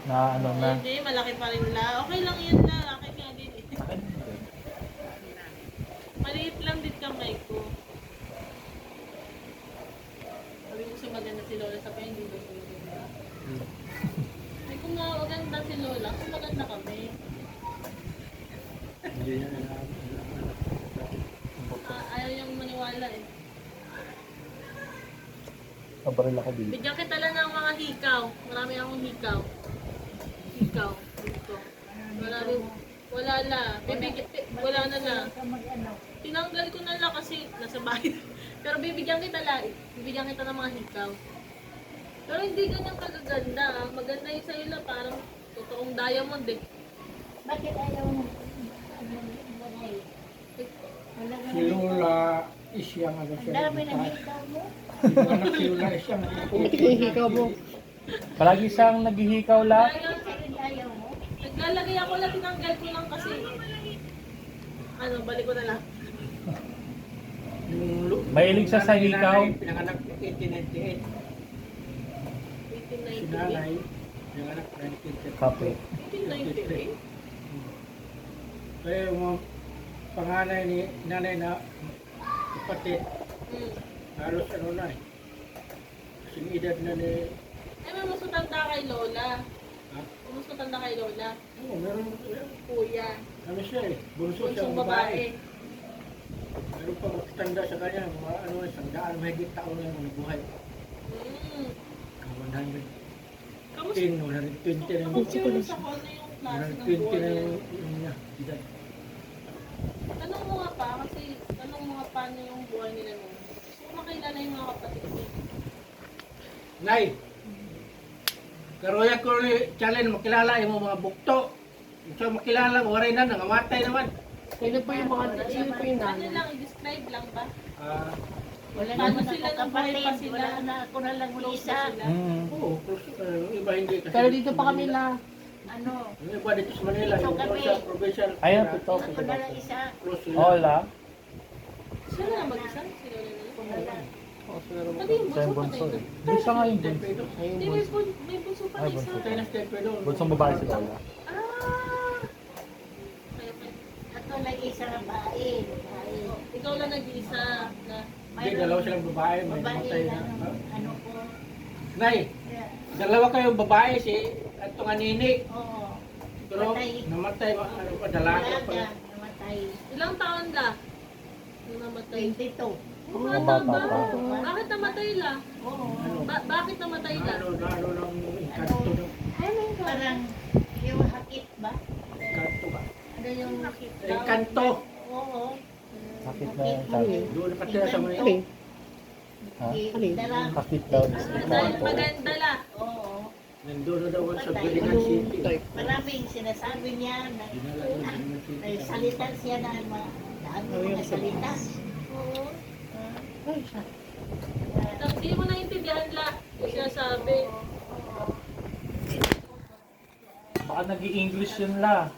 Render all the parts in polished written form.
Na ano na. Hindi, malaki pa rin la. Okay lang yun la. Akin nga din eh. Akin din. Maliit lang din kamay ko. Sabi mo sa maganda si Lola, sabi hindi ba siya maganda? Ay kung nga maganda si Lola, kung maganda kami. Hindi niya Ayaw niyang maniwala eh. Pabaril ako dito. Bigyan kita lang ng mga hikaw. Marami akong hikaw. Hikaw. Dito. Marami. Wala na. Wala na lang. Tinanggal ko na lang kasi nasa bahay. Pero bibigyan kita lang. Bibigyan kita ng mga hikaw. Pero hindi ganyan kagaganda. Maganda yung sa'yo lang. Parang totoong diamond eh. Bakit ayaw mo? si Lola isyang ano Ang siya. dami na hikaw mo. Anak si Lola isyang Hikaw mo. Palagi siyang naghihikaw la. Ayaw mo. Naglalagay ako lang. Tinanggal ko lang kasi. Ano, balik ko na lang. Mahilig siya sa hikaw. Pinanganak 1898. Si 1898. nanay, pinanganak 1938. Kape. 1898. Kaya yung mga panganay ni nanay na kapatid, Hmm. halos ano na eh. Kasing edad na ni... Eh, may mas matanda kay Lola. Ha? Mas matanda kay Lola. Oo, meron, Kuya. ano siya eh, bunso Bunsong siyang babae. babae. Meron pa magtanda sa kanya, mga ano, isang daan, mahigit taon na yung buhay. Hmm. 110, Kamusta? 120 na yung Kamusta yung sa kanya yung klase ng 120 buhay na niya? yung niya, edad. Tanong mo nga pa, kasi tanong mo nga paano yung buhay nila nung. Gusto ko makilala yung mga kapatid ko. Nay! Karoya ko ni challenge makilala yung mga bukto. So makilala, waray na, nangamatay naman. Sino po yung mga, sino po yung Ano nanay? lang, i-describe lang ba? Ah, Wala Paano naman sila ako nang buhay pa kapatid. sila? Wala na ako na lang Close isa. na sila? oo, close, yung iba hindi kasi. Pero dito pa kami la. Ano? Yung iba dito sa Manila, Dito yung kami. sa provincial. Ayan, ito. Ako na lang isa. Close sila. Hola. Sila na mag-isa? Sila na Ako na lang. Pati yung Siya yung bunso bunso patay eh. na. Hindi siya nga yung bunso. Steppedo. Hindi, may bunso pa Ay, na isa. bunso. Patay na Steppedo. Bunsong babae si Lola. Ah! Kaya pa. Ako lang isa na babae. Babae. Ikaw lang nag-iisa na. Hindi, dalawa silang babae, may Babae namatay na. lang. Ano ko. Nay, dalawa kayong babae, si Ato nga nini. Oo. Pero Patay. namatay, ano pa, dalaga pa. Dalaga. Namatay. Ilang taon la? Nung namatay. 22. Oh, Ang bata bata ba? pa. Bakit namatay la? Oo. Bakit namatay la? Ano lang, kanto na. Parang yung hakit ba? Kanto ba? Ano yung hakit daw? Kanto. Oo. Sakit na yung sabi. Doon nakatira sa mga Alin? Ha? Alin? Dalang. Sakit daw ni Dahil Stefano. maganda la. Oo. Nandun na daw sa Biligan City. Type. Maraming sinasabi niya na Dinala doon sa Biligan City. may salita siya na dami mga salita. Oo. Ay, siya. Tapos hindi mo naintindihan la. Yung sinasabi. Baka nag-i-English yun la.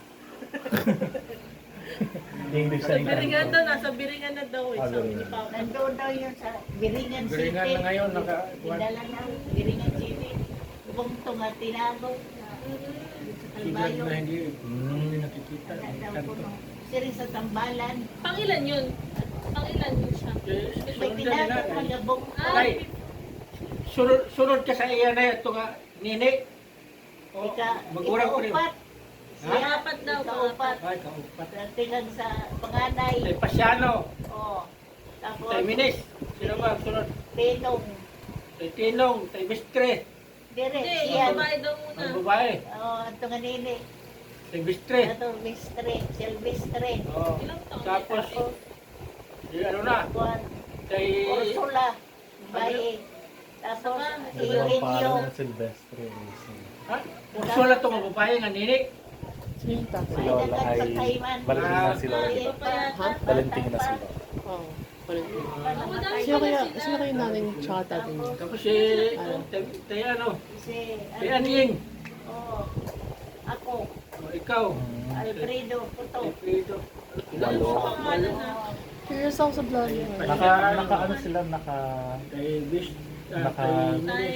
English Sa sa biringan English. daw, nasa biringan na daw eh. Ah, Sabi ni biringan. Papa. Nandoon daw yun sa Biringan City. Biringan na ngayon, Dinala na Biringan City. Bungtong at tinabog. Sa Sigurad Kalbayo. na hindi nakikita. Wala daw Kanto. po. Siring sa Tambalan. Pangilan yun? Pangilan yun siya? May Sunod ka tinabog nila. magabong. Ay, sunod ka sa iya na ito nga, nini. O, magurang ko rin. Ikaupat. Ha? Ikaapat daw, Ikaupat. Ay, kaupat. Tingnan sa panganay. Tay Pasiano. Oo. Tapos, Tay Minis. Sino ba ang sunod? Tinong. Tay Tinong. Tay Bistre. Dire, Hindi, siya. yung babae daw muna. Ang babae. Oo, ito nga nini. Tay Bistre. Ito, Mistre. Silvestre. Oh. Ilang taon? Tapos, yung ano na, Juan. tay... Ursula. Baye. Tapos, Saka, Dalawang pangalan Eugenio. ng Silvestre. Ha? Ursula to nga babae nga nini. Sinita. Si Lola ay Valentina si Lola. Ha? Valentina si Lola. Oo. Valentina. Madami Sino kaya, sila. sino kaya yung nanay niyo tsaka tatay niyo? Tapos si... Tay ano? Si, Tay Anying. Oo. Ako. O, ikaw. Alfredo Puto. Tay Pedro. Walo. Pangalan na. Curious ako sa vlog niyo. Naka ano sila, naka... Tay Bis... Naka- Tay... Tay,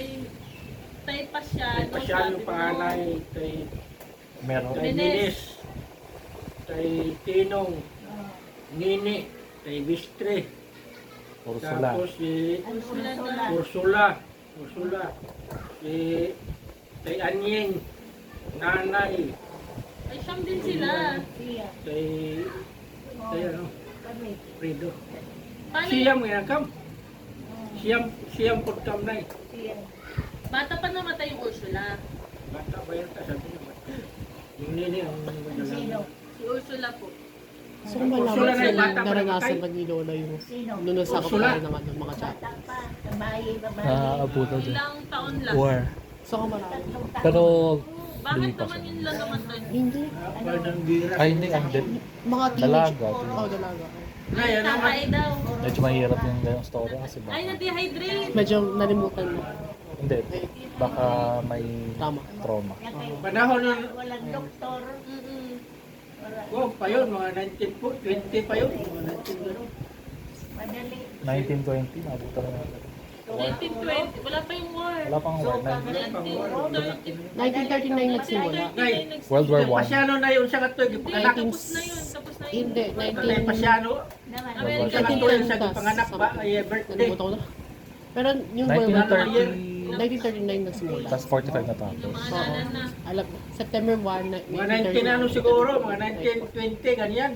Tay Pasiano. Pasyano sabi mo. panganay, kay Meron. Menes. Menes, kay Tinong, Nini, kay Bistre, Ursula. tapos si Ursula na. Ursula, si kay Anying, Nanay, Ay, siyam din sila. Siya. kay ano, Kami. Fredo. Paano Siyam nga kam. Siyam pod kam na eh. Siya. bata pa namatay yung Ursula. Bata ba yan? Sabi niya, bata. Yung Nini ang Sino? Si Ursula po. So kung Ursula malaman na yung sa bata pa naranasan namatay. pa ni Lola yung Sino? nung nasakop Ursula. tayo ng mga chat. Bata pa. Babae, babae. Abuto din. Ilang taon lang. War. So kung malaman. Tatlong taon. Pero, Bakit lumipas naman siya. yun lang namatay? Hindi. Parang ng bira. Ay, hindi. Ang dead. Mga teenage. Dalaga. Oh, dalaga. Nay, ano naman? Tatay daw. Medyo mahirap yung ganyang story kasi Ay, baka, na-dehydrate. Medyo nalimutan mo. hindi, baka may Tama. trauma. Yan kay- Panahon nun, Walang doktor. Mm-mm. Wala. pa yun, mga 19 po, 20 pa yun, mga 19 gano'n. Madali. 1920, nabuto na natin. 1920. Wala pa yung war. Wala pang war. 1939 nagsimula. World War I. Pasyano na yun sa katoy, Hindi, gipanganak. tapos na yun. Tapos na yun. Hindi, Tatay Pasyano, Naman. American sa katoy, sa 1910 gipanganak ba, ay birthday. Nalimutan ko na. Pero yung World War 1930, 1939 nagsimula. tas 45 na tapos. Maalala na. Alam, September 1, Mga 19 ano siguro, mga 1920, ganyan.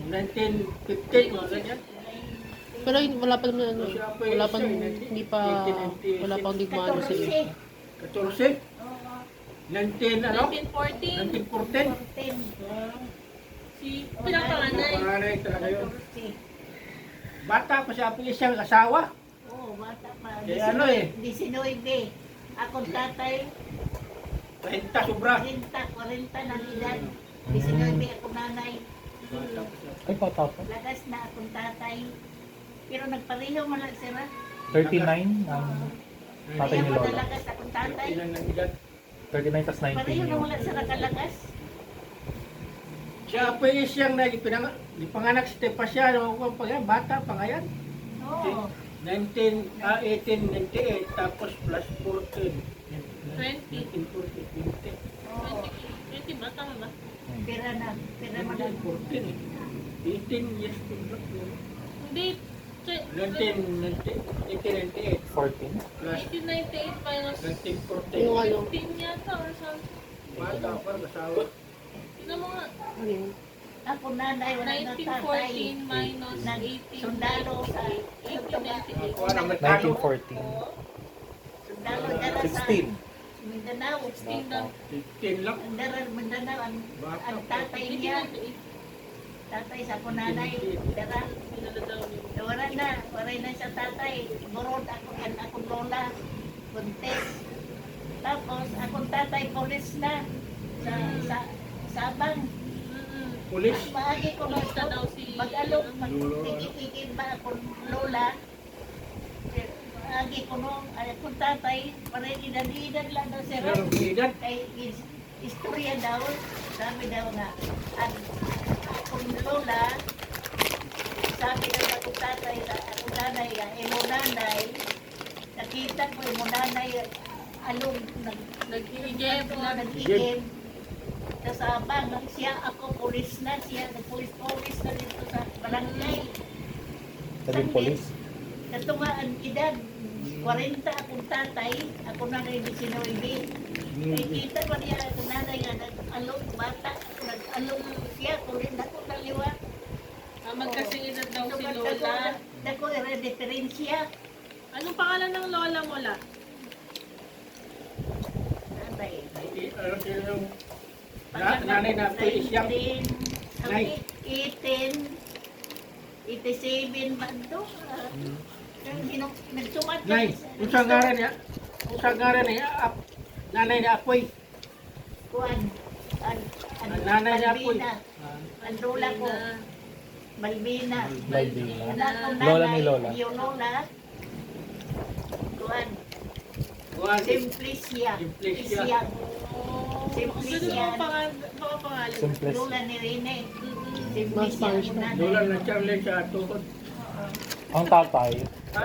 1915, mga ganyan. Pero wala pa naman ano, wala pa hindi pa wala pang digmaan sila. 14, 19 ano, 1914. 1914. Si pinakalanay. Panganay talaga yun. Bata pa siya po isang asawa. Oo, bata pa. Eh, ano eh? 19. Akong tatay, 30 sobra. 40 ng edad. 19 akong nanay. Bata pa siya. Ay, bata pa. Lagas na akong tatay. Pero nagpareho man lang sila. 39 ang tatay ni Pareho man Lola. lagas akong tatay. Ilan ng edad. 39 tas 19 Pareho na yun. wala sila kalagas. Siya po yung siyang ipanganak si Pasyano, bata pa ngayon. Oo. 1898, tapos plus 14. 20. 1940, 20. Oo. 20 ba? Tama ba? Pira na. Pira mo lang. 1914 eh. 18 years to go. Hindi. 1898 14. plus 1898 minus 1914. Yung ano, 15 yata or something. Bata pa, kasawa. Tignan mo nga. ano yun? Ako nanay, wala na tatay. 1914 minus 18. Sundalo sa 1898. Ako ang Amerikano. 1914. Sundalo dala sa 16. Mindanao. 16 daw. 15 lang. Ang daral Mindanao, Bata ang pa. tatay niya, 1898. tatay sa ako nanay, daral. Pinala daw niya. Wala na sa tatay. Burod ako, akong lola, buntes. Tapos, akong tatay, polis na. Sa Sabang. Mm-mm. Pulis. Maagi ko na Pulis na daw si... mag-alok, magtigil-tigil ba akong lola. Maagi ko nung, akong tatay, parang edad-edad lang daw siya. Pero edad. Kay istorya daw, sabi daw nga, at akong lola, sabi daw sa akong tatay, sa akong nanay, imo nanay, nakita ko imo nanay, along, Nag-iigib. nag-igib, sa Sabang, siya ako, pulis na, siya, pulis na dito sa barangay. Naging polis. Kato nga ang edad, 40 akong tatay, ako nanay 19. Nakikita ko niya ako nanay nga nag-along bata, nag-along siya, kulit ako naliwa. Magkasing edad daw si Lola. Dako diferensya. Anong pangalan ng lola mo la? Nanay. Ano sila yung nanay na po isang 87 ba ito? Nagsumat ka. Nay, usang ngaran niya. Usang ngaran niya. Nanay niya apoy. Kuan. Ang nanay niya apoy. Malvina. Ang lola ko. Malvina. Malvina. Anak kong Lola nanay, ni Lola. Yung lola. Kuan. Kuhan, Simplicia. Simplicia. Simplicia. Gusto mo baka pangalan? Simples. Lola ni Rene. Mas Simplicia. Spanish ang na. nanay. Lola na Charlie sa tuhod. Ang tatay, Ha?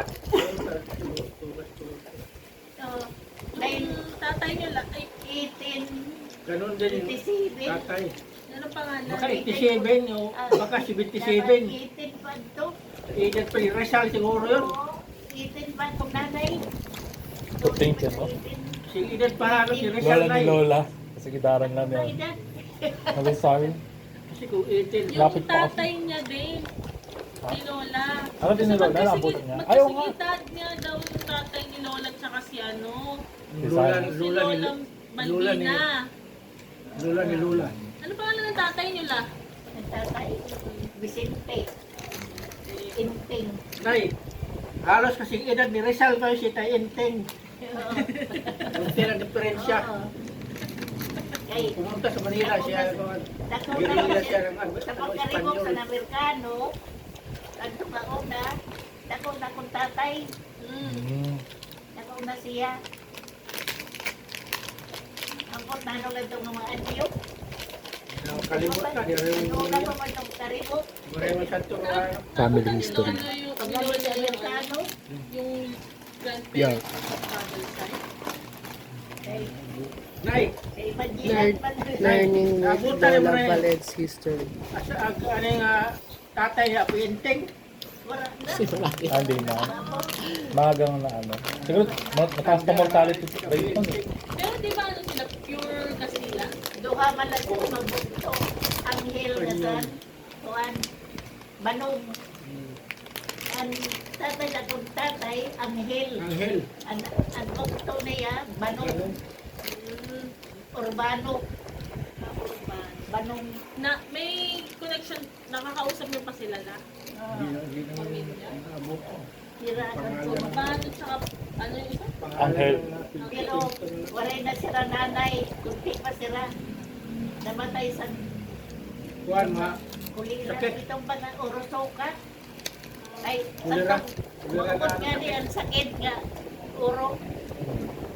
So, dahil Ganun din yung 87. tatay. Ano pangalan? Baka 87 o baka 77. 18 pa to. Edad pa yung Rizal siguro yun. Oo, 18 pa itong nanay. 15 yan, no? Si edad pa halos si Rizal Lola na ni eh. Lola. Kasi gidaran lang Ay, yun. dad. Sabi, sorry. Kasi kung 18. Yung Lapit pa kasi. tatay niya din. Si Lola. Ano din ni Lola? Naabutan niya? Ayaw nga. Magkasigitad niya daw yung tatay ni Lola tsaka si ano. Lula, Si lula, Lola Lula ni Balbina. Lula ni Lula. Ano pangalan ng tatay niyo la? Ang tatay, Vicente. Inting. Nay, halos kasing edad ni Rizal pa si Tay Enteng. Yung sila diferensya. Oo. Kay, Pumunta sa Manila siya. dako Guerrilla na siya ng sa pagkaribok Espanyol. sa Amerikano, ang tumauna, dako na kong tatay, Mm. dako na siya. Ang kot na lang itong mga anyo. Kalimot ka, di rin Ano na pa man itong karibok? Maraming santo nga. Family Napunta ni history. Lola yung, Pag ni galing Lola sa yung, Amerikano, yung Yeah. grandparents sa father side. kay Nay, Imaginan man. Learning with Nabutan mo Lola na yun. Valed's history. asa ano yung tatay niya, Enteng. Wala na. Si Malaki. Ah, hindi na. Magang na ano. Siguro, mataas pa mortality rate nun eh. Pero di ba ano sila, pure Castilla? Duha man lang sila magbukto. Ang hill na sa tuan. Banog. Ang tatay na kong tatay, ang hill. Anghel. Ang bukto niya, banog. Urbano. Banong. Na, may connection, nakakausap niyo pa sila na? Pamilya? Hirakan ko. Paano tsaka, ano yung isa? Anghel. Pero wala na sila nanay. Kunti pa sila. Namatay sa Kuan ma. kulira. Sakit. Itong mga urosoka. Ay, Kulira. maumot nga ni ang sakit nga. Uro.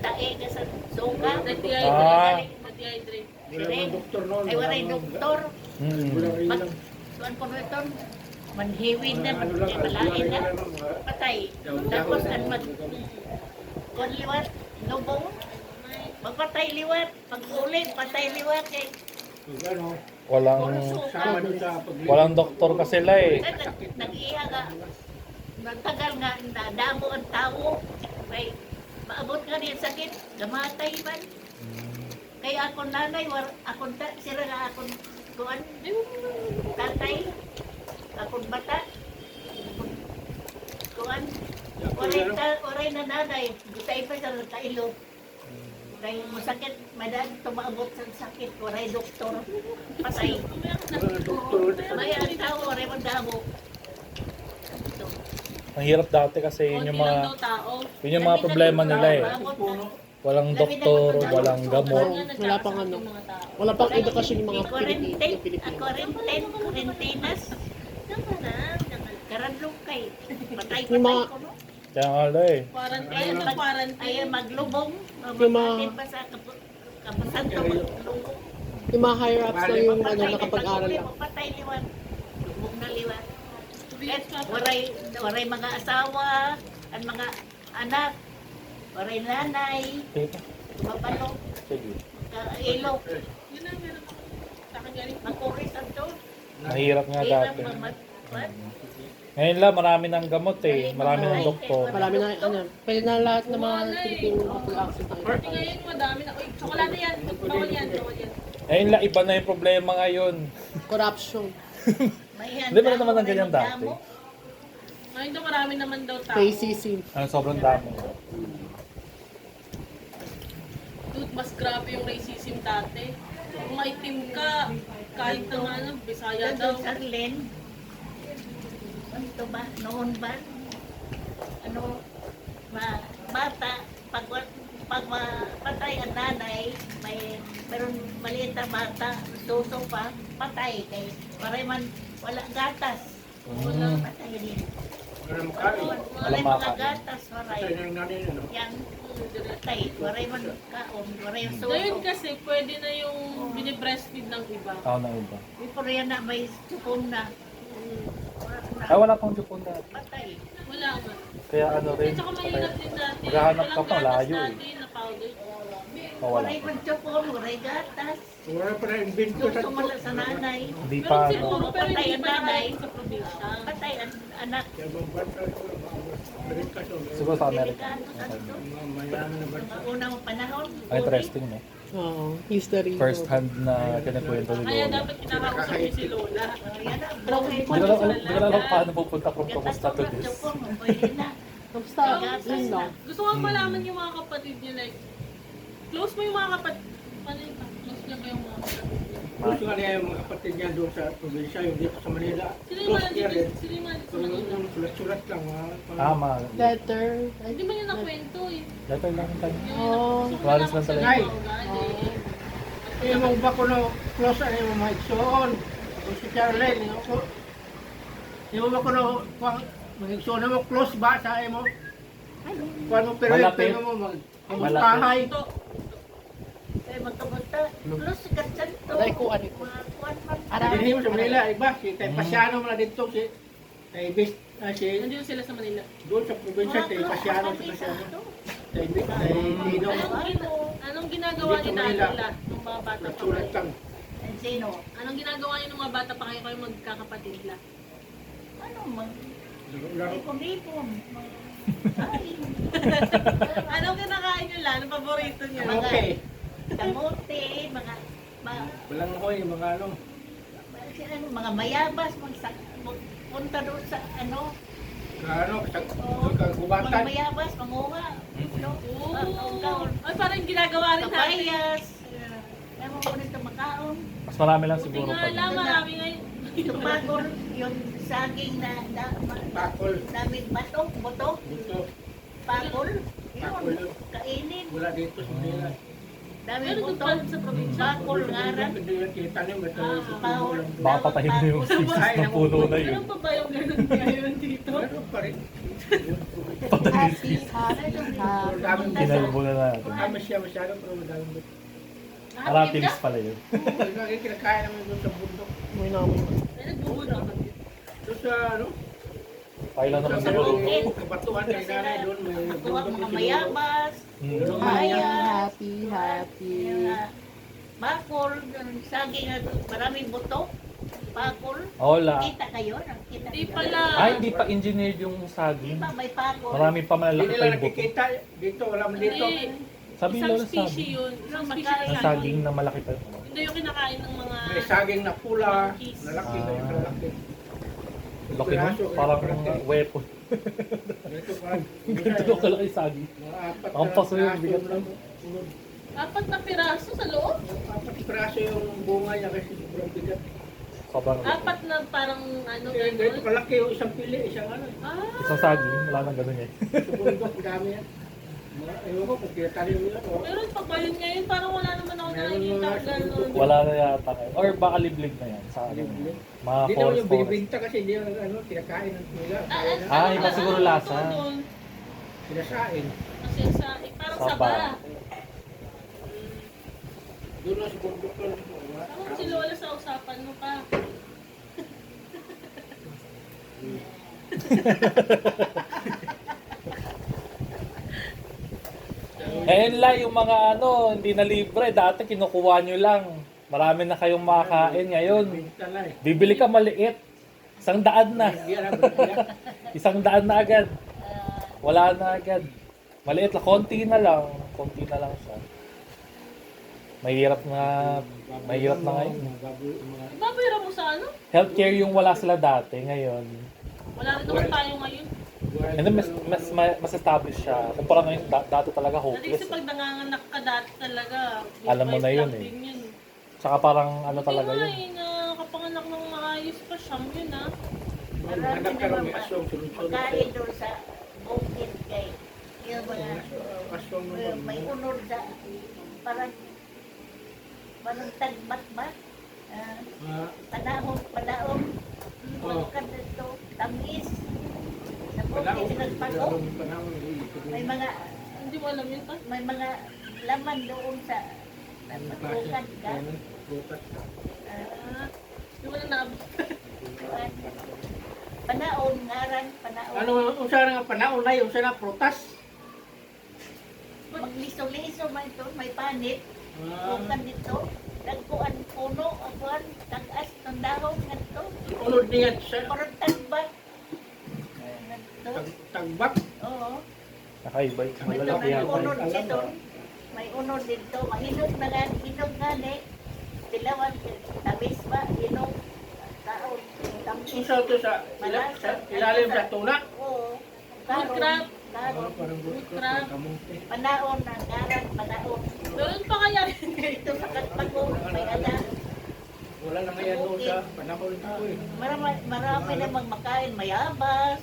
Tae ka sa soka. Nag-dehydrate. Nag-dehydrate. Wala mga doktor noon. Ay, wala yung doktor. Mm. Wala lang. Tuan ko ito. Manhiwin na. Ano lang, Malain na. ano lang, Patay. Dahon-dahon. Tapos ang kung liwat, lubong. Magpatay liwat. Pag ulit, patay liwat. Eh. Ano, Walang, sama doon sa paglipat. walang doktor pa sila eh. Nag-iya nga. Nagtagal nga, damo ang tao. May maabot nga niya sakit. Gamatay man. Kaya ako nanay, akong sila nga akong kuan, tatay, akong bata, kuan, oray na nanay, gutay pa sa kailo. Kaya masakit, madad, tumaabot sa sakit, oray doktor, patay. Wala doktor. May ang tao, oray mo damo. Ang hirap dati kasi yun yung Konti lang mga, daw tao. yun yung mga problema nila eh. Walang doktor, walang gamot. Wala pang ano. Yung mga tao. Wala pang edukasyon yung mga Quarantine, Pilipino. quarantinas. Karadlong kay. Patay Yung mga- ko no. Kaya nga ala eh. Quarantine, ano quarantine? Ay maglubong. Yung mga- Mamatid pa sa kapasan to maglubong. Yung mga higher ups na yung ano, nakapag-aral lang. Patay liwan. Lubong na liwan. Waray mga asawa, ang mga anak, waray nanay, Teka. mapano, Sige. ilo, Yun na, meron ako. Sa akin galing. makuris ang to. Mahirap nga Hirap dati. mamat. Ngayon lang, marami ng gamot eh. Marami ng doktor. Marami na, ano, pwede na lahat ng mga Pilipino makapag-access ng Pati ngayon, madami na. Uy, tsokolate yan. Bawal yan, bawal yan. Ngayon lang, iba na yung problema ngayon. corruption, Hindi ba naman ang ganyan dati? Ngayon daw marami naman daw tao. racism. Ang sobrang dami. Dude, mas grabe yung racism dati. Kung maitim ka, kahit na ano, Bisaya daw. Doon sa Arlen, ano ba, noon ba, ano, bata, pag patay ang nanay, meron maliit na bata, suso pa, patay, kay paray man, wala gatas, wala patay din. Wala makain. Waray mga makain. gatas, Patay waray, na yung nanay ano. yang patay, waray man kaon, waray suso. Ngayon kasi, pwede na yung binibreastfeed ng iba. Tao na iba. Before yan na may supon na, Ay, wala pang Japon dati. patay. Wala nga. Kaya ano rin. At saka mahirap din dati. Maghahanap ka Walang pa, gatas layo eh. dati na powder. O wala Waray pa. man chopon, waray gatas. Wala pa na invento sa Gusto man lang sa nanay. Hindi Pero pa, siguro, ano. pero Patay hindi ang pa nanay. nakaya sa probinsya. Patay ang anak. Kaya bang bansa ko, Amerika so, Siguro sa Amerika. Delikado sa ito. mga mayaman na Sa bansa. mga unang panahon. Ang interesting, no? Oo, history. First hand na kinakwento ni Kaya Lola. dapat kinakausap niyo si Lola. Yan na, Pero buhay Hindi ko lang alam, hindi ko lang alam paano pupunta from Gatas Kamusta to sobrang this. chopon, pwede na. Basta, yun lang. Gusto ko malaman yung mga kapatid niya, like, close mo yung mga kapatid. Paano yung close niya ba yung mga kapatid niya? Gusto nga niya yung mga kapatid niya doon sa probinsya, yung dito sa Manila. Sino yung Close mga niya rin. sino yung mga sa Kung Manila? yung sulat-sulat lang, Tama. Letter. Ay, Hindi man yun nakwento eh. Letter lang yung kanya. Oo. Gusto ko Walis malaman lang sa talaga. mga ugali. yung mga ba ko na close ano yung mga igsoon. Kung si Charlene, yung ba ko na mga igsoon mo close ba sa mo? Paano pero yung Malapit. mo Malapit. Ito, Eh, magkamunta. Plus, katsan to. Aray ko, aray ko. Mga kuwan man. Hindi mo sa Manila, iba, si Tay Pasiano mo na dito, si Tay Bis, si nandito sila sa Manila. doon sa probinsya, Tay Pasiano, si Pasiano. Tay Bis, Tay Tino, Anong ginagawa ni Dadula nung mga bata pa sulat kayo? lang. And sino? Anong ginagawa niyo nung mga bata pa kayo magkakapatid la? Ano, mag... Laro. Ipon-ipon. Ay, Anong kinakain niyo la? Anong paborito niyo? Okay. kamote, mga... Walang ako yung mga ano. Mga mayabas, punta doon sa ano, Sa Oo. doon ka mga gubatan. mayabas, manguha. No? Oh. Ay, parang ginagawa rin natin. Papayas. Ewan ko nito makaon. Mas marami lang Buti siguro nga pa. lang, marami ngayon. Tupagol, yung saging na Pakol. damit bato, buto, Dito. pagol. Pakol Yun, yun. kainin. Wala dito sa Manila. Dami Pero doon buto. pa sa probinsya. Bakol, ngaran. Hindi yung kita niyo, ito Ah, sa bawal. puno lang doon. Baka patayin na yung seeds ng puno na yun. Ano pa ba yung ganun ngayon dito? Meron pa rin. happy, happy, Pero daming happy. Kinalbo na natin. Tama siya masyado, pero madaming dito. Aratilis pala yun. Lagi kinakain namin doon sa bundok. May namin. Ay, nagbubulong ka. Doon sa ano? Kailan naman Sa siguro. kabatuhan kay nanay doon. May Tuwa bundok mga doon siguro. mayabas. Hmm. Happy, happy. Bakol, saging na maraming buto. Bakol. Hola. Kita kayo? Nakita Hindi kayo? pala. Ay, hindi pa engineered yung Di saging. ba may bakol? Marami pa Hindi malalaki pa nila yung buto. nakikita. Dito, wala man dito. Hindi. Sabi Isang nila species saging. yun. Isang Ang species Ang ng saging na malaki pa. Hindi yung kinakain ng mga... May saging na pula. Monkeys. Lalaki na yung Ah. lalaki. Laki nun. Parang weapon. Dito parang. Ganito ko kalaki saging. Mga apat Ang paso yun, piraso bigat lang. lang. Apat na piraso sa loob? Apat piraso yung bunga niya kasi sobrang bigat. Sobrang Apat na parang ano Kaya ganito gano'n? kalaki yung isang pili, isang ano. Ah! Isang saging, wala nang ganun eh. Sa bundok, ang dami yan. Ewan ko kung kinatanim nila. o- Meron pa ba yun ngayon? Parang wala naman ako Meron nakikita mga sa gano'n. bundok. Wala na yata kayo. Or baka liblib na yan sa ano, Liblib. mga Hindi naman forest yung forest. binibinta kasi hindi yung ano, kinakain ng nila. Kaya na, Ah, iba siguro ano lasa. doon? sinasain. Kasi sa, parang Saba. saba. Doon lang sa bundok lang. Tama si Lola sa usapan mo pa. Ayun lang yung mga ano, hindi na libre. Dati kinukuha nyo lang. Marami na kayong makakain ngayon. Binta na eh. Bibili ka maliit. 100 na. Hindi alam, hindi. 100 na agad. Wala na agad. Maliit lang. Konti na lang. Konti na lang siya. Mahirap na ngayon. Babayaran mo sa ano? Healthcare yung wala sila dati. Ngayon, Wala rin naman tayo ngayon. and then mas establish siya. Kumpara ngayon, dati talaga At least hopeless. pag nanganganak ka dati talaga. Alam mo na yun life eh. lang din yun. Tsaka parang ano Buti talaga nga yun. eh, nakapanganak ng maayos pa siyang yun ah. Anak ka rin, may aswang, sunod-sunod. Magkain doon sa bukid kay yung mga Aswang may naman. unod sa parang tagbat-bat. Ah, Padaong. Oo. Pagkad dito, tamis. Sa Panahon, bukid sinagpagong. panahon, May mga Hindi mo alam yun pa. may mga laman doon sa bukad ka. Bukas. Ah, hindi mo na naabot. Panaon, ngaran, panaon. Ano, unsa nga panahon na yun, unsa na prutas? Mag liso-liso man ito, may panit. Ah, Bukan dito. Nagkuan puno, abuan, tagas ng dahon nga ito. unod niya sa Parang tagbak. tagbak. Oo. Nakaiba. May Malalaki yan. unod dito. May unod dito. Mahinog na nga, hinog nga ni. Tilawan, tamis ba, hinog. Taon. Tamis. Isa to sa ilalim sa tuna. Oo. Wood crab. Karon. Parang Crab. kamuti. Panaon na, karan, panaon. Meron pa kaya? Dito sa katpagong, may ada. Wala na ngayon doon sa panahon ko eh. Marami namang makain. Mayabas,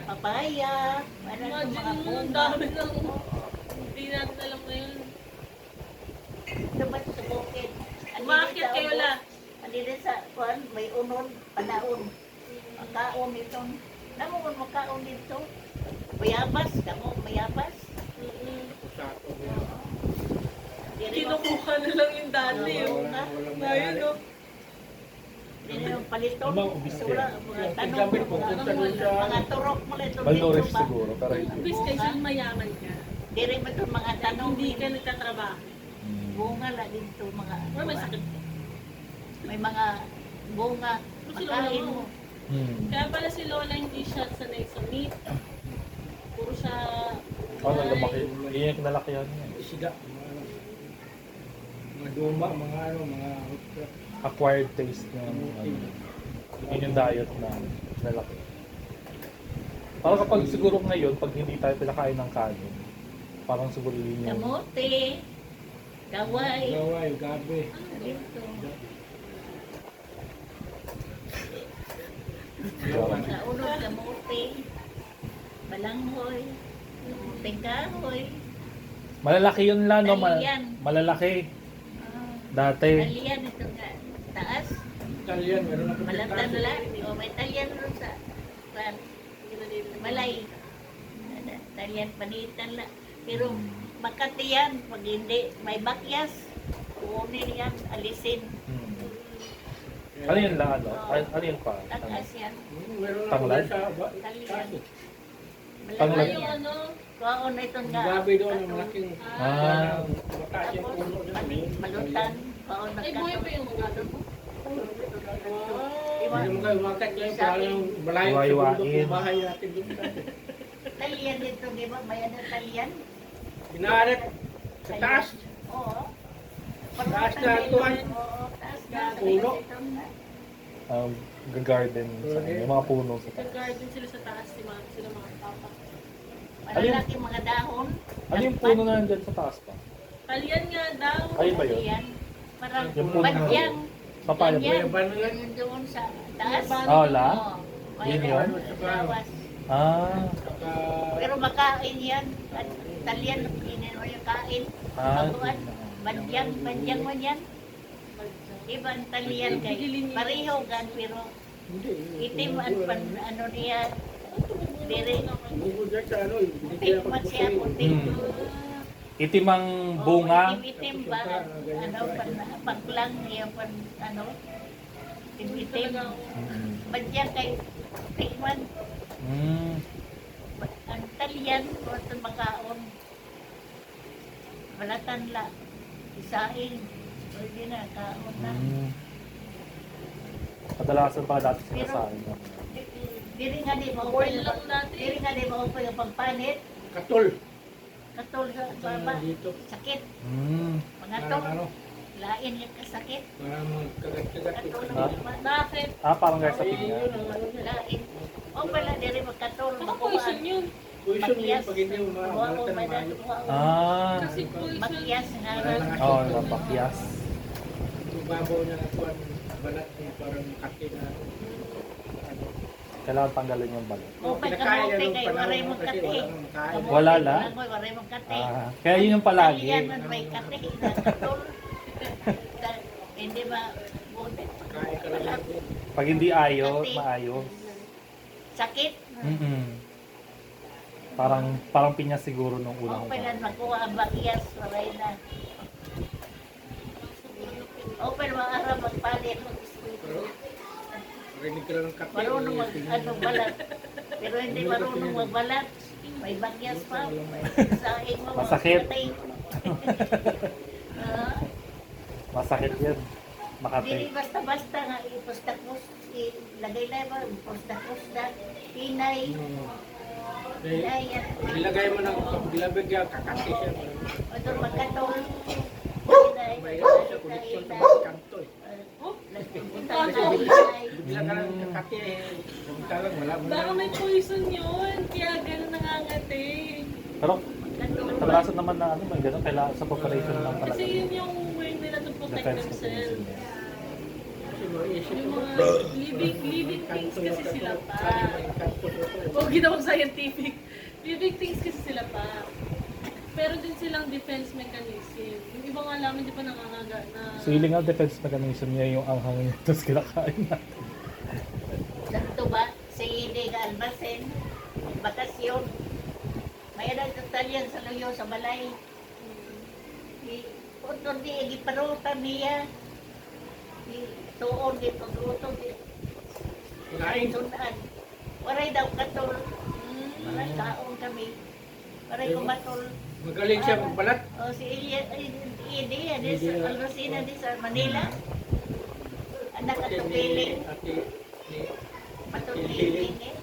papaya, Imagine mga mo, ang bunga. dami ng... Hindi natin alam ngayon. Dapat sa bukid. Umakit kayo la. Andito sa kuan, may unon, panaon. Makaon dito. Namon makaon dito. Mayabas, damo mayabas. Pusato. Kinukuha na lang yung dati. Ngayon, no? Dili yung paliton. Amang ubis Wala, yan. mga tanong, Gamit po kung saan sa mga turok mo lang ito Malnourished dito ba? siguro. Pero hindi. Bis kasi mayaman ka. Dili mo ito mga tanong. Hindi ka nagtatrabaho. Bunga lang dito mga. Or may sakit ka. May mga bunga. Kasi Makain lola mo. mo. Kaya pala si Lola hindi siya sanay sa meat. Puro siya... Ano, lumaki. Iyan yung kinalakihan niya. Isda. Mga duma, mga ano, mga Acquired taste na yun yung diet na lalaki. Parang kapag siguro ngayon, pag hindi tayo pinakain ng kanin, parang siguro yun yung... Kamote. Gaway. gaway, gabi. Dito. Grabe. Kaunod kamote. Balanghoy. Tengkahoy. Malalaki yun lang, no? Talian. Malalaki. Ah, Dati. Talian ito nga. Taas. Italian, meron ako Malatan lang. O may talian rin sa pan. Malay. Talian panitan lang. Pero Makati yan. Pag hindi, may bakyas. Kunin yan. Alisin. Ano yun lang, ano? Ano yun pa? Takas yan. Meron ako Tanglad? sa Talian. Tanglad. Ay, Malaki yung yan. ano... Kuhaon na itong nga. gabi doon, ang malaking Ah. mataas yung Tapos, puno doon. malutan. Kuhaon na Ay, buhay pa yung mga mo. Hindi mo kayo matek lang, parang malayo sa Iwa-iwain. bundok yung bahay natin doon. Talian dito, di ba? May ano talian? Inaarap sa taas. Oo. Taas na tuwan. Oo, taas na. Puno. Garden. Yung mga puno sa taas. Nag-garden sila sa taas, sila mga papa. Malalaki mga dahon. Ano yung puno na nandyan sa taas pa? Talian nga daw. Ay ba yun? Talian. Parang Yung puno na- badyang. Papaya ba? Badyang. Bayan lang. Yung doon sa taas. Ah, wala? Oo. Yun Bayan. yun? Lawas. Ah. Saka, Pero makain yan. At Talian, inin mo yung kain. Ah. Baguan. Badyang mo yan. Iba ang talian kay pareho gan pero hindi. itim at pan, ano niya dire Bukod dyan sa ano, puti man siya puti. Itim ang bunga. Itim ba ano pan paglang niya pan ano itim. Badyang kay puti man ang talian o itong makaon. Malatan la isain. Pwede na, kaon na. Kadalasan pa dati sinasabi mo. Diri nga di mo Boil lang dati. Diri nga di mo yung pagpanit. katol. Katol sa baba. Dito. Sakit. Mga to. Parang ano, Lain yung kasakit. parang kagat-kagat. Katol Ha? ng iba. Bakit? Parang guys sa Yun pinya. ang ano niya. Lain. O pala diri magkatol. Baka poison yun. Poison yun pag hindi mo mabalatan ng mayo. Kasi poison. Makyas nga Oo, napakyas. Yung babaw niya na kuwan, balat niya parang makati na. Kailangan tanggalin yung balat. O pa Pinakain kamote niya nung kay panahon waray mo mong kasi kati. wala nang makain. Kamote, Wala la? langoy, waray mong kati. Kaya yun yung palagi. Talian man may kati. Katol. Hindi ba buti? Kain ka lang natin. Pag hindi ayos, maayos. Sakit. Parang pinya siguro nung O unang pala nakuha ang bakyas. Waray na. O pala maarap magpalit. Pero, rinig ka lang ng kape. Marunong mag ano balat. Pero hindi marunong magbalat. May bagyas pa. Saing mo. Masakit. patay. Ah, Masakit yan. Dili Makati. basta-basta nga ipustakos. Ilagay na ba? Ipustakos na. Pinay. Pinay yan. Ilagay mo ng paglabig yan, kakati siya. O doon magkatol. Pinay. May sa koleksyon sa mga kanto eh. Punta na pinay. Bigla ka lang kakati eh. Samantalang wala mo Baka na. may poison yun, kaya gano'n nangangati. Pero Magkatol. kadalasan naman na ano, may ganun, kailangan sa preparation lang talaga. Kasi yun yung way nila to protect Defense themselves. mechanism yan. Kasi maisip Yung mo. mga living things kasi sila pa. Huwag ginawang scientific. Living things kasi sila pa. Pero din silang defense mechanism. Yung iba nga namin di pa nangangaga na... So yung nga defense mechanism niya yung anghang niya, tapos kinakain natin. Sakto ba? Sa hindi ka albasen. Bakasyon. May na total yan sa luyo sa balay. Utod di, giparutan niya. Tuon di, pagluto di. Kunain. Sunan. Waray daw katol. Waray kaon kami. Waray kumatol. Magaling siya magbalat. O si Ilya, di sa Alrosina di sa Manila. Anak at tupiling. Ate, Patuliling eh.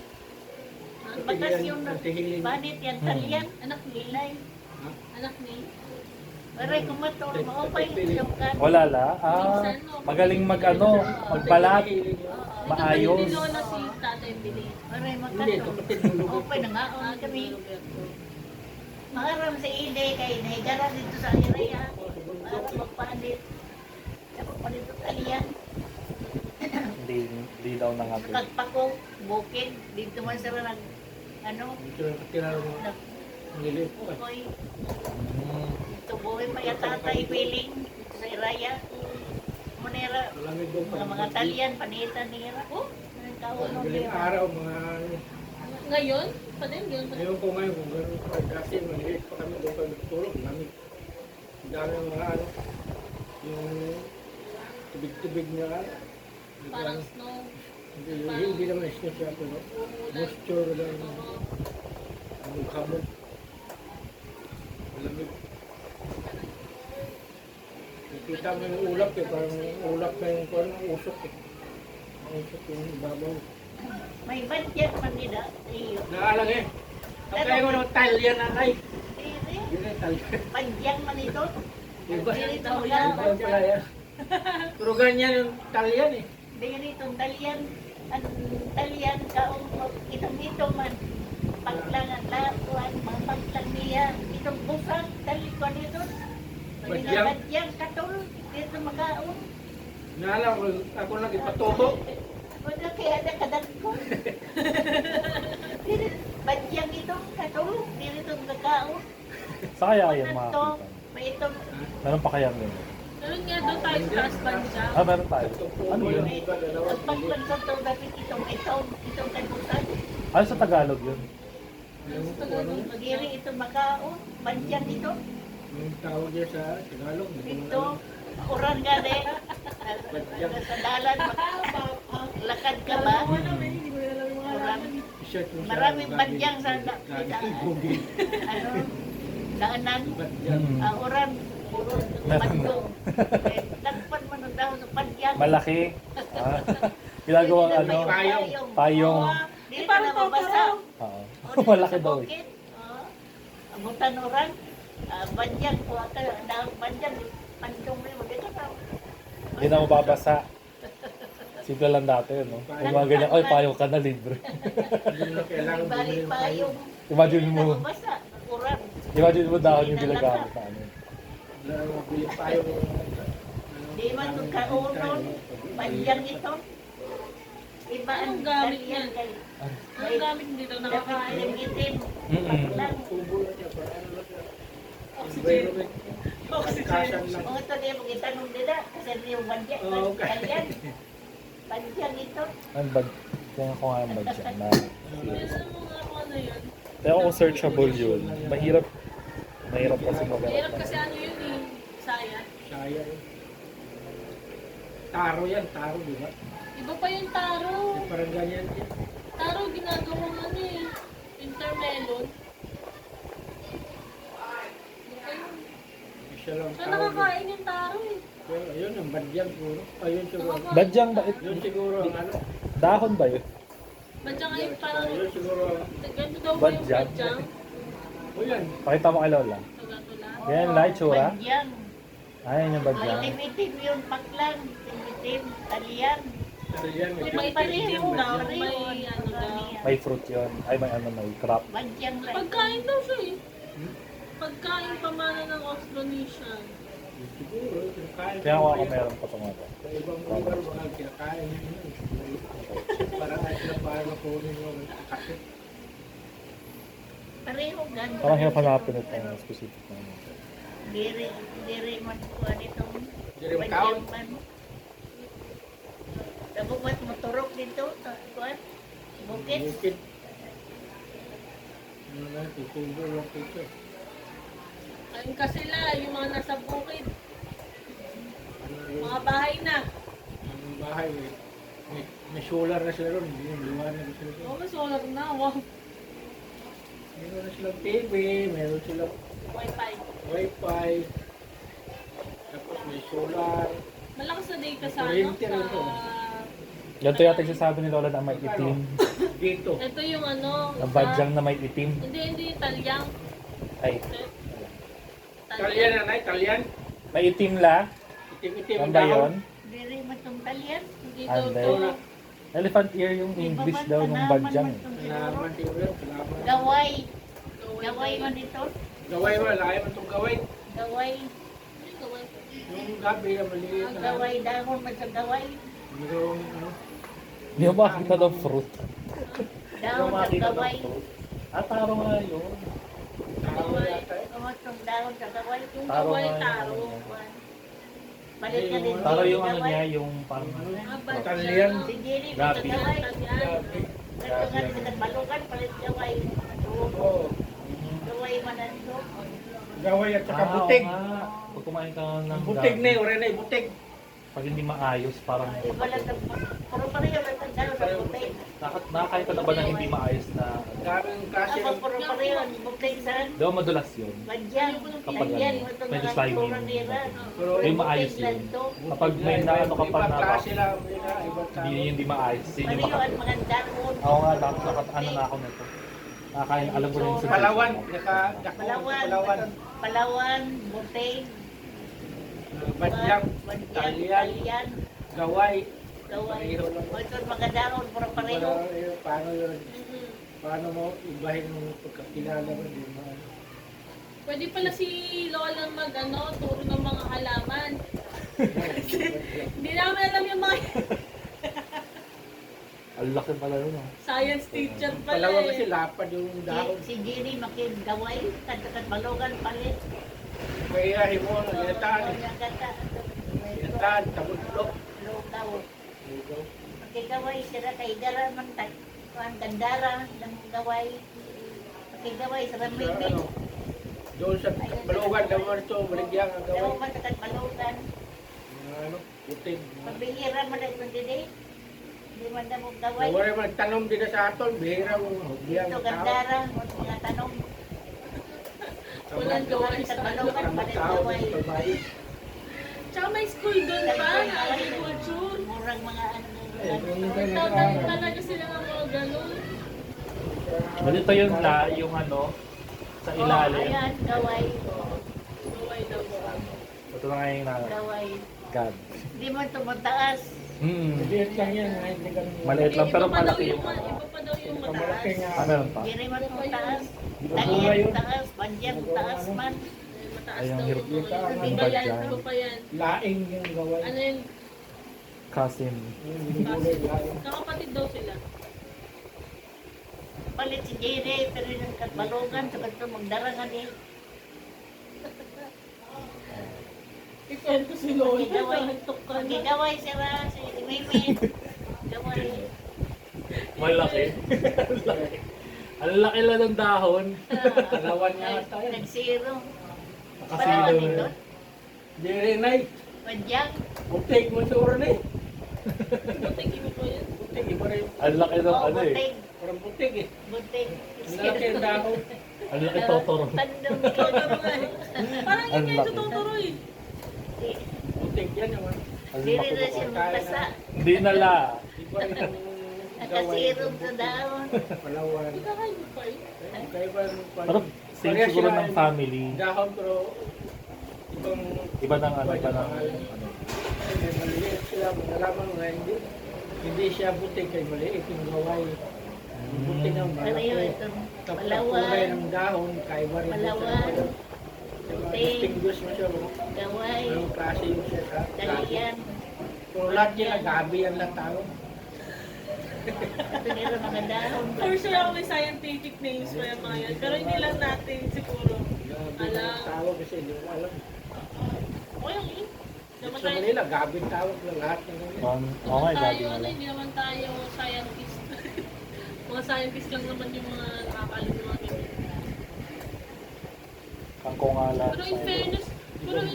Ang bakasyon na banit yan, talyan. Anak ni... Lilay. Anak ni... Waray kumatol. Maupay yung kan. Wala la. Magaling magbalat. Maayos. Ito ni Lola si Tatay Billy. Waray Hindi, makatol. kapatid ng lugo. Maupay na nga kami. Maharam sa ide kay nahigara dito sa area. Maharam magpalit. Dapat pa dito talyan. Hindi daw nangatin. Kagpako, bukid. Dito man sila nag, ano, Dito yung katira mo. Nilip ko eh. bukoy. Dito buhay pa yata tayo piling. Dito sa Iraya. Munera, Malamig doon pa. mga talyan, panitan nila. Oh, ang kaon ng Madaling nila. araw, mga... Ngayon? Pa din, ngayon pa din. Ngayon ko ngayon, kung gano'n pa, dati maliit pa kami doon kami tutulog. Lamig. Ang dami ng mga ano, yung tubig-tubig na Parang snow. hindi naman snow siya ito, no? Moisture lang. Oo. Ang hamog. Malamig. Nakita mo yung ulap eh, parang ulap na yung parang usok eh. Ang usok yung ibabaw. May budget man nila. Iyo. Naalang eh. Ang kaya ko ng talyan na ay. Dili. Yun ay talyan. Padyang man ito. Iba. Dili ito Iba mga. pala yan. Pero ganyan yung talyan eh. Dili itong talyan. Ang talyan kaong itong man. Paglangan lakuan, mga paglang niya. Itong busag, talikon ito. Badyang? Badyang katol. Dito makaon. Naalang ko, ako lang ipatuho. Wala kaya na kadan ko. Dili, badyang ito, katol. Dili itong makaon. Sa kaya yan Ano to? makakita. May itong Meron pa kaya yun? Meron nga doon tayo sa taas banda. Meron tayo. Ano yun? ang pagbansa to dapat itong kay busag. Ano sa Tagalog yun? Magiri ito makaon. Badyang ito. Yung tawag niya sa Tagalog. Ito, oran nga de. Sa dalan, lakad ka ba? Oran. Maraming badyang sa ano, daanan. Oran, puro badyo. Lagpan mo ng dahon sa badyang. Malaki. Ginagawang ano? Payong. Di pa na mabasa. Oo. Malaki daw eh. Abutan oran. Badyang, kuha ka, dahon badyang. Pandong mo yung magkita ka. Hindi na mababasa. Simple lang dati, no? Yung mga ganyan, ay, payong ka na, libre. Hindi mo na kailangan Balik bumili ng pa payo. yung Imagine mo, nababasa. Oran. imagine mo dahon yung ginagamit na ano. Wala na mabili payo. Di man ito kaunon. Badyang ito. Iba ang Anong gamit talyan yan? kay Ang gamit dito dapat nakakain. yung itim. Mm-mm. Lang. Tubo lang siya. Para ano lang siya. Oxygen. Kasan lang. Kung ito di mo itanong nila kasi di yung badyang. Oo, okay. Talyan. Badyang ito. Ang bad. Tingnan ko nga ang bad siya. Na, Meron mo nga kung ano yun. pero kung searchable yun, mahirap. Mahirap kasi Mahirap magawa. kasi ano yun eh. Saya. Sayang. Taro yan, taro, di ba? Iba pa yung taro. Parang ganyan yan. Taro ginagawang ano eh. Intermelon. Siya lang Saan nakakain yung taro eh? Pero ayun, ang badyang puro. Ayun siguro. Badyang ba? Yun siguro ang ano. Dahon ba yun? Badyang ay parang, Ayun siguro ang... ganito daw ba yung Badyang? badyang? O yan. Pakita mo kay Lola. Taga-tula. Yan, light tsura. Badyang. Ayan yung May badyang. itim-itim yung paklan. Itim-itim. Talyan. Pero yan, May medyo pareho itim, daw, badyang. may ano daw. May fruit yun. Ay, may ano, may crop. Badyang lang. Pagkain daw siya eh. Pagkain pamana ng Austronesian. Siguro, kinakain. Kaya ako meron pa itong ito. Sa ibang lugar, mga kinakain yun. Para ay sila paano kunin yung kakit. Pareho ganito. Parang hirap hanapin ito ng specific na ano. Diri man ko nito. Diri man taon. Dapat motorok dito. Kuan. Bukit. Bukit. Ano na, tutubo lang ito. Ayun kasi sila, yung mga nasa bukid. Ano yun? Mga bahay na. Ang bahay, may solar na sila ron. Hindi yung liwanag sila ron. Oh, may solar na. Wow. Meron na silang TV, meron silang Wi-Fi. wifi, tapos may solar. Malakas na data sa ano? Kuryente rin to. Ganito yata yung sasabi ni Lola na may itim. Dito. Ito yung ano. Ang badyang na may itim. Hindi yung talyang. Ay, Talyan na na, Talyan. may itim la. Itim-itim Ano ang ba dahon. yun? Diri man tong talyan. Hindi And daw then, to. elephant ear yung English daw ng badyang. Salamat siguro. Salamat. Gaway. Gaway man ito. Gaway mo, laki mo itong gaway. Gaway. Yung gabi na maliit Ang na. gaway dahon man sa gaway. Mayroong ano. Hindi mo makakita ng fruit. Dahon sa gaway. Ah, taro nga yun. Tao yata eh. Kamatong dahon sa gaway. Yung Taro gaway nga taro. yun. Palit ka din. Taro yung ano gaway. niya, yung parang Ah, Talyan. Si Jerry man Gabi. sa gaway. Talyan. Ito nga sa nagbalukan, palit gaway. Oo. Gaway man ito. Gaway at saka Ah, oo butig. nga. Pag kumain ka ng Butig na gabi, yun, na butig. pag hindi maayos, parang Iba lang ang puro pareho lang ang dahon sa butig. nakakain ka na ba ng hindi maayos na Daming kasi Ako puro pareho ang butig sa daw madulas yun. Badyang. Kapag Talyan ano, mo itong medyo mga slimy. turanira. Pero Yung maayos yun. Kapag may naano ka pa ibang na klase lang, ibang tao. hindi maayos, yun yung Pareho ang makakain. mga dahon. Ako nga, dapat ano na ako nito. Nakakain, alam ko na yung suggestion Palawan, mo. Palawan. Palawan. Palawan, butig. Badyang, Talyan, Talyan. Gaway. Gaway. Pareho lang. O ito mga dahon, puro pareho. Paano yun? Paano mo ibahin mo pagkakilala mo? Hindi mo ano. Pwede pala si Lola turo ng mga halaman. Hindi namin alam yung mga Ang laki pala yun. ah. science teacher pala Palawan kasi eh. lapad yung dahon. Si Jerry makin gaway, katakat balugan palit. Kaya mo, ginataan. Ginataan, tabudlok. Lugaw. Makigaway sila kay Dara man tag. Ang gandara ng gaway. Makigaway sa ramibin. Ano, doon sa balugan, daw mo ito, baligyan ang Daw gawin. man takat balugan. Ano, puting. Pabihira man ito dili. Hindi man na mong gaway. Wala mo nagtanom din sa aton, bihira mo, hubiyang Ito tao. gandara, mga tanong. Walang gaway sa Balugan Ang palit tao, gaway. pagbayo. Tsaka may school doon pa, agriculture. Murang mga ano. Talaga sila ng mga ganun. Ganito yun la, yung ano, sa ilalim. Ayan, gaway. Gaway daw ba? Ito na nga yung na, Gaway. God. Hindi mo tumataas. Maliit lang yan, kahit hindi kami. Maliit lang, pero Iba pa daw malaki yung Iba pa daw yung mataas. Malaki nga. Ah, meron pa? Hindi mo tumataas. Bunga Talyan yun. taas, bandyang taas man. Mataas Ay, ang daw hirap yung mga ng Iba yan, badyan. iba pa yan. Laing yung gaway. Ano yun? Cousin. Yung binigulay, laing. Kakapatid daw sila. Palit si Jerry, pero yung katbalugan, sa kanto magdarangan eh. Ikwento si Lola. Magigaway. Nantok ka na. Magigaway sila, si Mimi. Gaway. Malaki. Ang laki lang ng dahon. Palawan nga tayo. Nagsiro. Nakasilo Palawan na dito. yun. Di rin ay, Bandyang. butik mo sa oran eh. Butik mo po yan. Butik, iba rin. Ang laki ng Oo, ano eh. butig. Parang butik eh. Butig. Ang laki ang dahon. Ang laki totoro. Tandong Totoro nga eh. Parang Ang yan laki. sa Totoro eh. Putik yan naman. Ang Dili laki na po. siya magbasa. Hindi na la. Iba yung gaway. Nakasirog sa daon. Palawan. Hindi ka kayo pa eh. Kaya ba Pero same siguro ng family. dahon pero ibang Iba ng ano, iba ng ano. may maliit sila. Nalaman nga hindi siya butik kay maliit yung gaway. Buti ng Pero yun, malaki. itong Tapos Palawan. kulay ng dahon, kaiba rin siya. Palawan. Diba, Puti. distinguish mo siya. Gaway. Anong klase yung siya sa Dalian. Pero lahat nila gabi ang latawag. Ito nila mga dahon. For sure ako may scientific names pa yung mga yan. Pero hindi lang natin siguro. Gabi Alam. ang tawag kasi hindi ko alam. Okay lang eh. Naman Sa tayo, Manila, gabi ang tawag na lahat ng ganyan. Oo nga, gabi tayo, na lang. hindi naman tayo scientist. Mga scientist lang naman yung mga nakakalim ng mga ganyan. Kangkong nga lahat. Pero in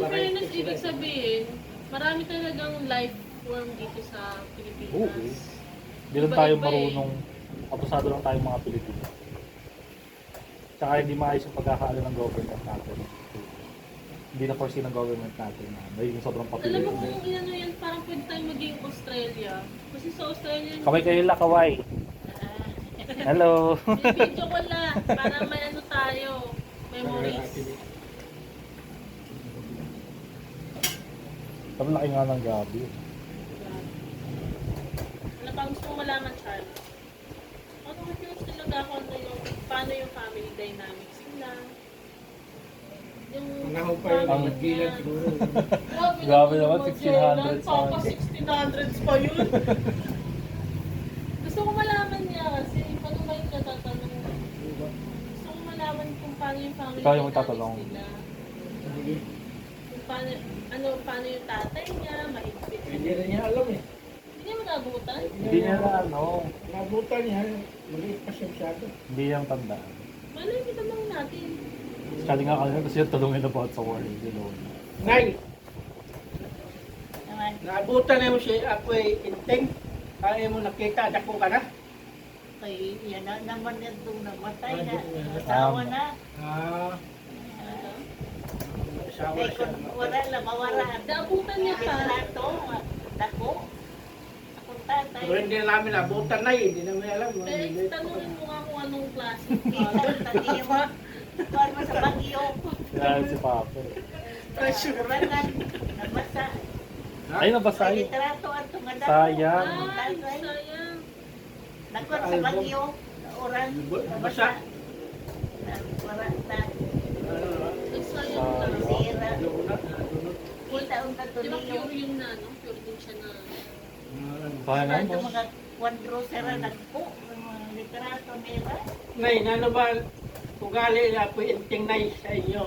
fairness, ibig sabihin, marami talagang life form dito sa Pilipinas. Oo eh. Hindi lang tayo Iba-iba eh. marunong. Abusado lang tayo mga Pilipino. Tsaka hindi maayos yung pagkakaala ng government natin. Hindi na foresee ng government natin na magiging sobrang Alam mo population. kung inano yan, parang pwede tayong maging Australia. Kasi sa Australia, Kaway kayo la, kaway. Hello. may video ko lang, para may ano tayo, memories. Sabi laki nga ng gabi. Wala pa gusto kong malaman, Charles. Ako curious talaga ako ano yung, paano yung family dynamics nila. Yung Panahon pa yung Ang- nagbilan siguro. Grabe naman, Magellan, 1600s Saka pa. 1600s pa yun. Gusto ko malaman niya kasi paano ba yung natatanong? Gusto ko malaman kung paano yung family Ikaw yung dynamics tatanong. nila. Kung paano yung tatay niya, mahigpit. Hindi rin niya alam eh. Hindi niya magabutan. Hindi niya na ano. Nabutan niya, maliit pa siya masyado. Hindi niyang tandaan. Malay kita lang natin. Sabi nga kanina kasi yung tulungin about sa war. Hindi know. Nay, Naman. nabutan na mo siya, ako ay inteng. Kaya mo nakita, dako ka na. Kay yan na naman yan itong namatay na. Ah. Asawa na. Ah, Ano? asawa Kay siya. kung wala lang, mawala. Naabutan niya pa. Retrato, dako. Akong tatay. Pero hindi namin nabutan na hindi namin alam. Pero tanungin mo nga kung anong klase. Kita ang tagiyo mo. Kuhan mo sa bagyo. Kaya si Papa. Kurangan. Nabasa. Ay, nabasa May yun. litrato at tungada. Sayang. Ay, sayang. Nakuha sa bagyo. Oran. Basa. Wala na. Ay, sayang lang. Sira. Lunat. Kita ang Di ba tatuliyo. pure yun na, no? Pure din siya na. Kaya nga Ito mo. mga kwadro sira nagpo. Mga litrato nila. Nay, ano ba ugali na po inting nay sa inyo?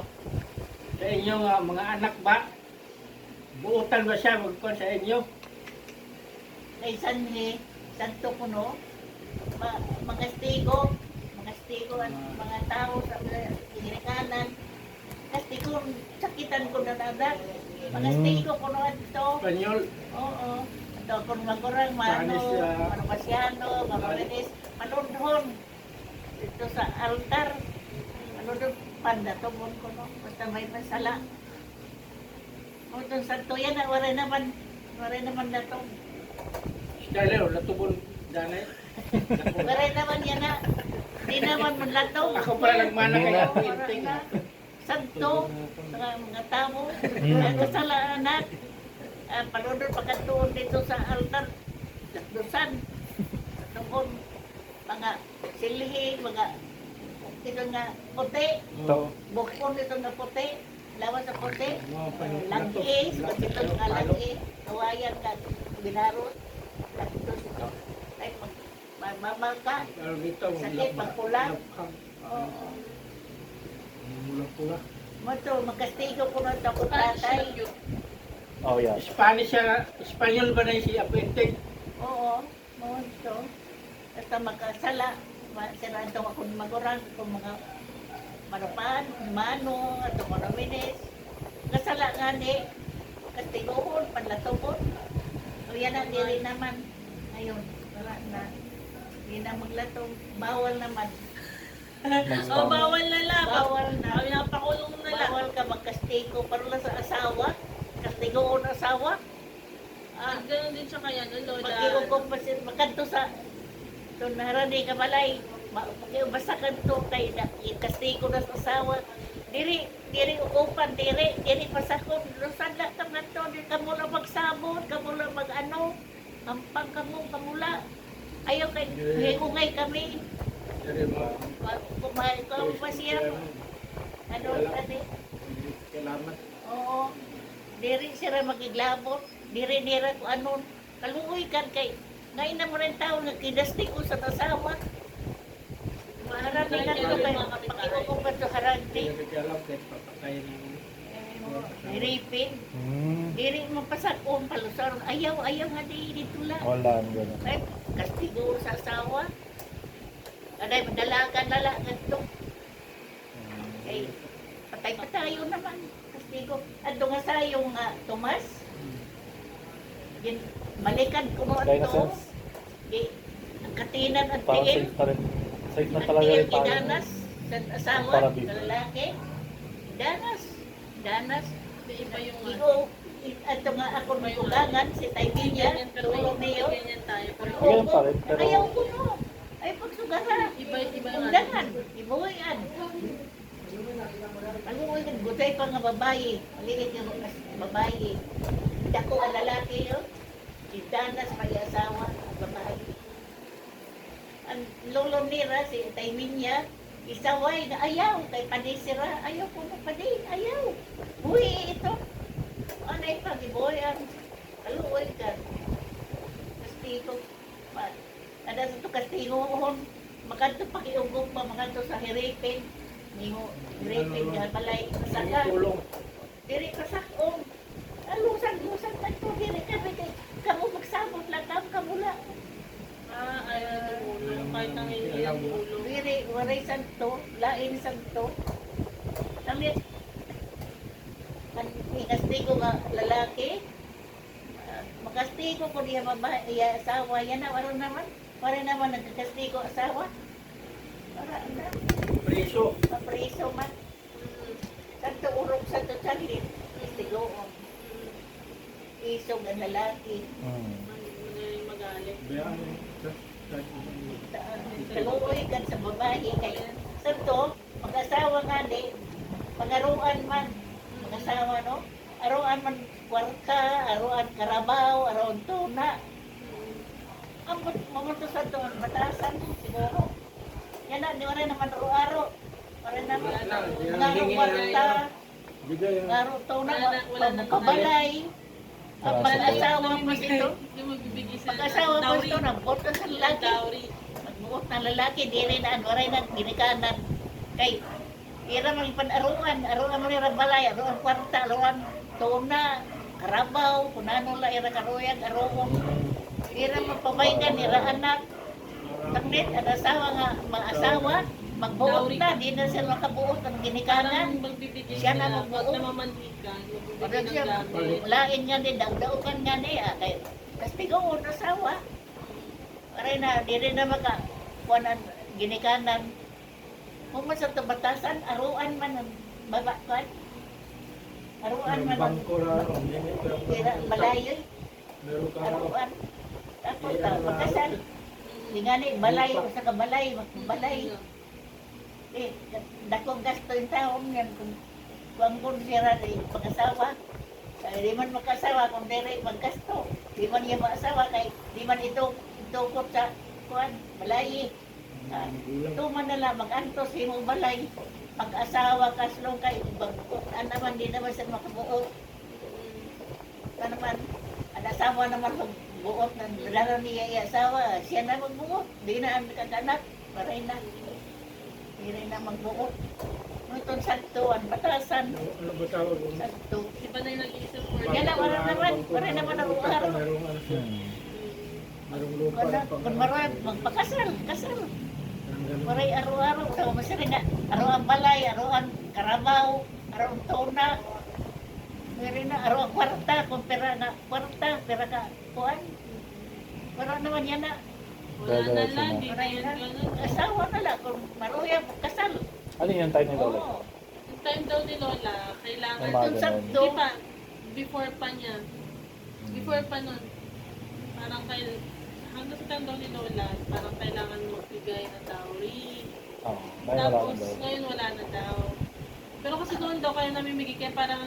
Sa inyo mga anak ba? Buutan ba siya magkuhan sa inyo? Kay Sanhi, Santo Puno, mga stigo at mga tao sa Ginikanan. Kastigo, sakitan ko na nadat. Mga stigo ko na ito. Espanyol? Oo. Ito kung magurang, mano, Spanish, Manupasiano, Mamalinis, manudhon. Ito sa altar. Manudhon, panda to ko no. Basta may masala. O itong santo yan, wala naman na to. Dahil natubon danay. Wala naman yan na. Di naman man na to. Ako pala nagmana Hindi kaya na. po inting. Santo, mga tao, Mm. kasalanan. Palunod pagkatuon dito sa altar. Dakdusan. Tungkol mga silhi, mga ito nga puti. Ito. Bukon ito nga puti. Lawas sa puti. Mga Langis, pag ito nga langis. Kawayan ka, binarot. Dakdus ito. Ay, mamal ka. Pero dito, Sakit, pagpula. lakhang. Oo. Mulang-pula. Mo to, magkastigo ko na ito ko Ay, tatay. siya yun. Oh, yeah. Spanish siya, Espanyol ba na yung si Apuente? Oo, mo ito. Basta magkasala. Sila ito akong magurang kung mga manupan, mano, ato mga minis. Kasala nga ni, kastigohon, panlatubon. O yan ang dili naman. Ayun, wala na. Hindi na maglatong. Bawal naman. Oh, bawal na lang. Bawal na. Kami napakulong na lang. Bawal ka magkastigo. kastiko para lang sa asawa. Kastigoon asawa. Ganun din siya kaya, no, Lola. Pag-iugong pa siya, makanto sa tunharani ka balay. Basta kanto kay kastigo na sa asawa. Diri ugupan, diri pasakon. Lusan na ka nga to, di ka mula magsabot, ka mula mag-ano. Ampang kamula. Ayaw kay higungay kami. Dari mo. Kumain ko pa siya. Ano, ate? Salamat. Oo. Diri sila magiglabot. Diri ko ano. Kaluoy kan kay. Ngayon na mo rin tao nga kidasti ko sa asawa. Maharap na ko kay pakiwa ko pa sa haragdi. Hindi ko alam kahit papakain ng Diripin. Diri mo pasakon palusar. Ayaw nga di dito lang. Wala, gano'n. Ay, kastigo sa asawa. Aday, madalagan lala ganito. Ay, patay-patayo naman. Kastigo. Ando nga sa yung Tomas. Yan, balikan ko mo Kaya na ito. sense. Di, ang katinan at Parang tiil. safe na rin. Safe na Ang talaga tiil, rin tayo. idanas. Sa asawa, Para dito. sa lalaki. Danas. Iba yung Iko, ito nga ako nagkulangan, si Taybinya, tulong niyo. Ganyan tayo. Pero Ganyan pa rin, pero- Ayaw ko no. Ay, pagsugara. iba yung Undangan, ibuhayan. Ano mo yung gutay pa nga babae, maliit yung babae. Dako ang lalaki yun. Si Danas, may asawa, ang babae. Ang lolo nira, si Tayminya, isaway na ayaw, kay Padisira, ayaw ko na Padi, ayaw. Uy, ito. Anay pa, ibuhayan. Kaluoy ka. Kastigo. Ada sa ito kastigoon. Makanto pakiugong pa, makanto sa hiripin. Nimo, hiripin nga balay. Saka, tulong. diri ka sakong. Lusan pa ito, diri ka. Kamu magsabot lang, kamu lang. ayaw na tumulong. Kahit nangihingi ng tulong. Diri, waray santo, lain santo. Kami, kastigo nga lalaki. Makastigo ko diya babae, iya asawa. Yan na, para naman nagkakastigo asawa. Para na, Preso. mapriso man. Santo urong, santo chalit. Kastigoon. Isog ang lalaki. Magaling magaling. Bayan. Kaluoy kan sa babae. Kaya, santo, mag-asawa nga di, pag-aruan man. Mag-asawa, no? Aruan man kwarta, aruan karabaw, aruan tuna. Ang mamunto sa doon, batasan siguro. Yan na, di mo rin naman aro-aro. Parin naman, ngaro kwarta, Bigay ang ngaro tuna, Wala na. pagkabalay. Ang pag-asawa pa ito, Yung magbibigay sa pag-asawa pa ito, nagbuot na sa lalaki. Dowry. Nagbuot ng lalaki, di rin na, waray na, ginikanan. Kay, ira man pan-aruan, aruan mo rin balay, aruan kwarta, aruan tuna, karabaw, kunano la ira karuyag, aruon. Ira magpabaygan, ira anak. Taglit, ang asawa nga, mga asawa, magbuot na, di na sila makabuot ng ginikanan. Parang magbibigay Siya na sila. magbuo. Pag namamantikan, Parang magbibigay siya, ng gamit. lain nga din, dagdaukan nga niya. Kaya, kastigoon, asawa. Paray na, di rin na kuwanan, ginikanan. Kung man sa batasan, aruan man ang babakan. Aruan man ang bangko na ano, ira, malayo. meron ka Aruan. Tapos, pagkasal. Di nga ni, balay, sa kabalay, balay. Eh, dakong gasto yung taon yan. Kung siya pag-asawa. Di man mag-asawa kung diri mag-gasto. Di man niya mag-asawa kay di man ito tukot sa kuan, balay. Ito man nila mag-antos himong balay. Mag-asawa kaslong kay naman di naman siya makabuot. Ito naman, ang asawa naman magbuot ng laro niya yung asawa. Siya na magbuot. Di na ang kaganak. Maray na. Di rin na magbuot. Itong santuan, batasan. Ano ba tawag mo? Santo. Iba na yung nag-iisip for Yan lang, wala naman ang uwaro. Merong ano siya. Merong lupa. Kung maroon, magpakasal, kasal. Maray araw-araw, tao masari na. Araw ang balay, araw ang karabaw, araw ang tuna. Meron na, araw ang kwarta, kung pera na, kwarta, pera ka, kuhan. Pero naman yan na, Wala na lang, di na maray yun na. ganun. Asawa na lang, kung maroon yan, kasal. Ano yung tayo ni Lola? Oo. time daw ni Lola, kailangan, Yung mga Yung ganun. sakto. hindi pa, before pa niya, before pa nun, parang hanggang sa time daw ni Lola, parang kailangan magbigay ng dowry. Oo, dahil wala Tapos, na daw. ngayon wala na daw. Pero kasi doon daw kaya namimigay, kaya parang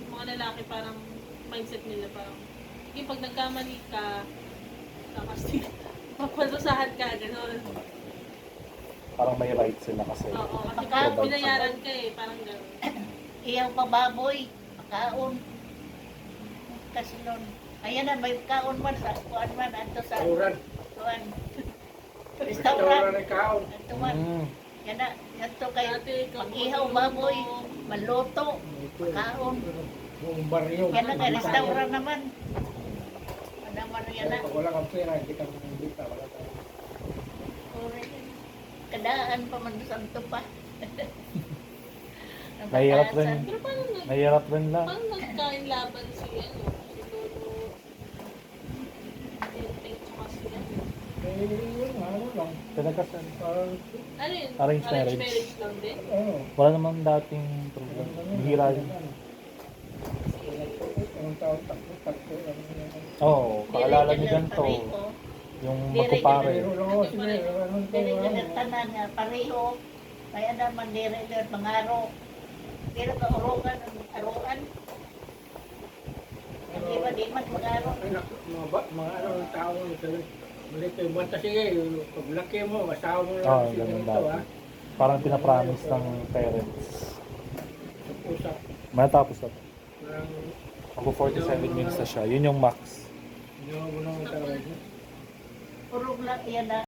mga lalaki, parang mindset nila, parang, okay, pag nagkamali ka, kakastig, papalusahan ka, gano'n. Parang may right sila kasi. Oo, kasi Pagka- binayaran ka eh, parang gano'n. Iyaw pa baboy, kaon. Kasi nun, ayan na, may kaon man sa kuan man, ato sa Tauran. kuan. Tauran Restaurant. ay kaon. Ato man, Mm. yan na, ato kay Dati, pag-ihaw baboy, maluto, kaon. Buong baryo. Yan na, kay restaurant naman. Ano man yan na. Pag wala kang pera, hindi ka mamimita. Wala tayo. Kadaan pa man sa anto pa. Mahirap rin. Pero Mahirap rin lang. paano nagkain laban si Lolo, Tinteng, tsaka si Yun, ano lang. Pinagkasal. Parang, ano yun? Arranged marriage. marriage lang din? ano. Wala naman dating problem. Hira rin. Anong taon, takbo. Oo, kaalala niyo ganito. Yung magkupare. Pero lang ako, sige. Anong Dili taon, ka tanan nga pareho. Kaya naman diri diri mangaro. Pero ka urugan aruan. Hindi ba di man mangaro? Anak, mga ano ng tao mo, sabi, balik kayo, banta sige, pag laki mo, asawa mo lang Oo, si ganun ganito, dati. ha? Parang pinapromise ng parents. Sa pusak, Matapos na. parang, Ako 47 minutes na siya. Yun yung max. hindi mo nang tawag. Urog lang yan na